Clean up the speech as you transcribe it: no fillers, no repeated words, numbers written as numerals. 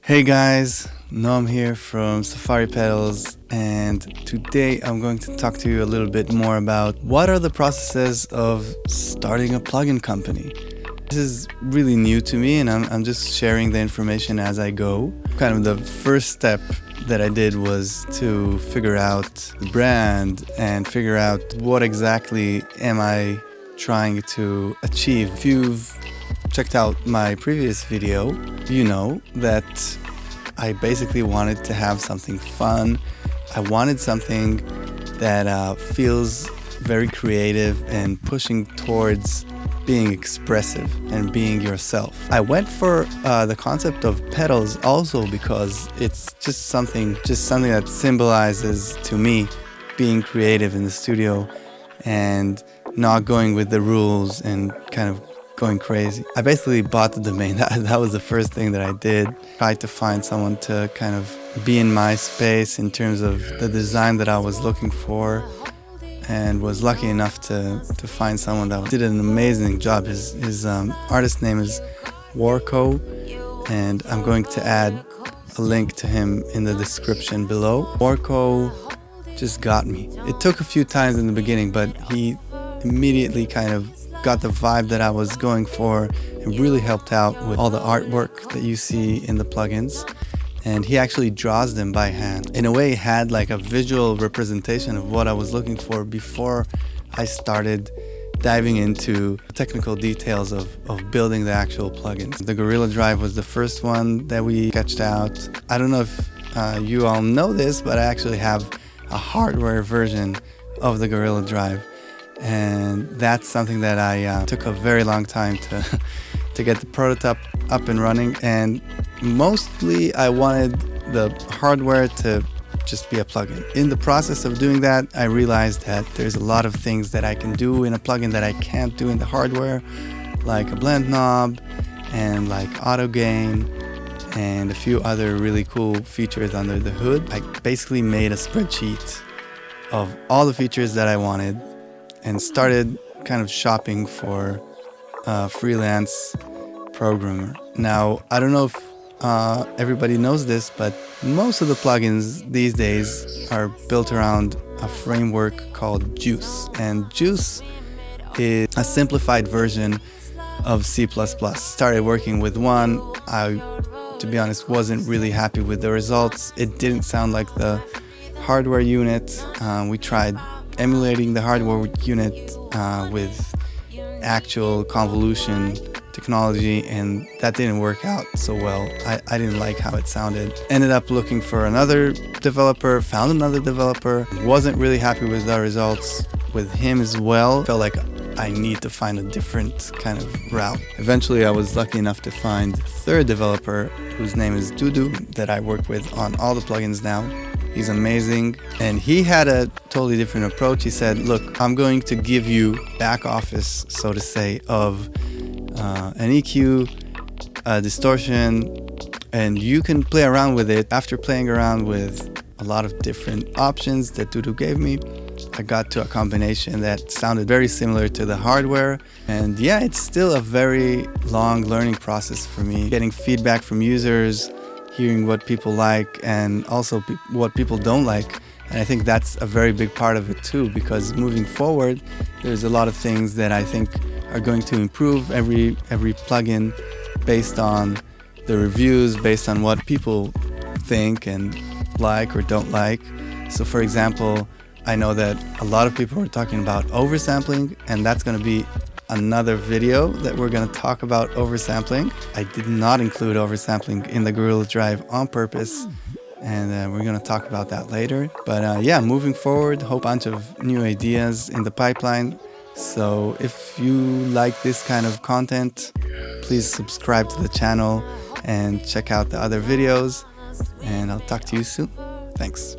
Hey guys, Noam here from Safari Pedals, and today I'm going to talk to you a little bit more about what are the processes of starting a plugin company. This is really new to me, and I'm just sharing the information as I go. Kind of the first step that I did was to figure out the brand and figure out what exactly am I trying to achieve. If you've checked out my previous video, you know that I basically wanted to have something fun. I wanted something that feels very creative and pushing towards being expressive and being yourself. I went for the concept of pedals also because it's just something that symbolizes to me being creative in the studio and not going with the rules and kind of going crazy. I basically bought the domain. That was the first thing that I did. Tried to find someone to kind of be in my space in terms of the design that I was looking for, and was lucky enough to find someone that did an amazing job. His artist name is Warco, and I'm going to add a link to him in the description below. Warco just got me. It took a few times in the beginning, but he immediately kind of got the vibe that I was going for and really helped out with all the artwork that you see in the plugins. And he actually draws them by hand. In a way, he had like a visual representation of what I was looking for before I started diving into technical details of building the actual plugins. The Gorilla Drive was the first one that we sketched out. I don't know if you all know this, but I actually have a hardware version of the Gorilla Drive. And that's something that I took a very long time to get the prototype up and running, and mostly I wanted the hardware to just be a plugin. In the process of doing that, I realized that there's a lot of things that I can do in a plugin that I can't do in the hardware, like a blend knob and like auto gain and a few other really cool features under the hood. I basically made a spreadsheet of all the features that I wanted and started kind of shopping for a freelance programmer. Now, I don't know if everybody knows this, but most of the plugins these days are built around a framework called Juice. And Juice is a simplified version of C++. Started working with one. I, to be honest, wasn't really happy with the results. It didn't sound like the hardware unit. We tried emulating the hardware unit with actual convolution technology, and that didn't work out so well. I didn't like how it sounded. Ended up looking for another developer, found another developer, wasn't really happy with the results with him as well. Felt like I need to find a different kind of route. Eventually I was lucky enough to find a third developer whose name is Dudu, that I work with on all the plugins now. He's amazing, and he had a totally different approach. He said, look, I'm going to give you back office, so to say, of an EQ, distortion, and you can play around with it. After playing around with a lot of different options that Dudu gave me, I got to a combination that sounded very similar to the hardware. And yeah, it's still a very long learning process for me, getting feedback from users, hearing what people like and also what people don't like. And I think that's a very big part of it too, because moving forward, there's a lot of things that I think are going to improve every plugin based on the reviews, based on what people think and like or don't like. So for example, I know that a lot of people are talking about oversampling, and that's going to be another video that we're going to talk about oversampling. I did not include oversampling in the Gorilla Drive on purpose, and we're going to talk about that later. But yeah, moving forward, whole bunch of new ideas in the pipeline. So if you like this kind of content, please subscribe to the channel and check out the other videos, and I'll talk to you soon. Thanks.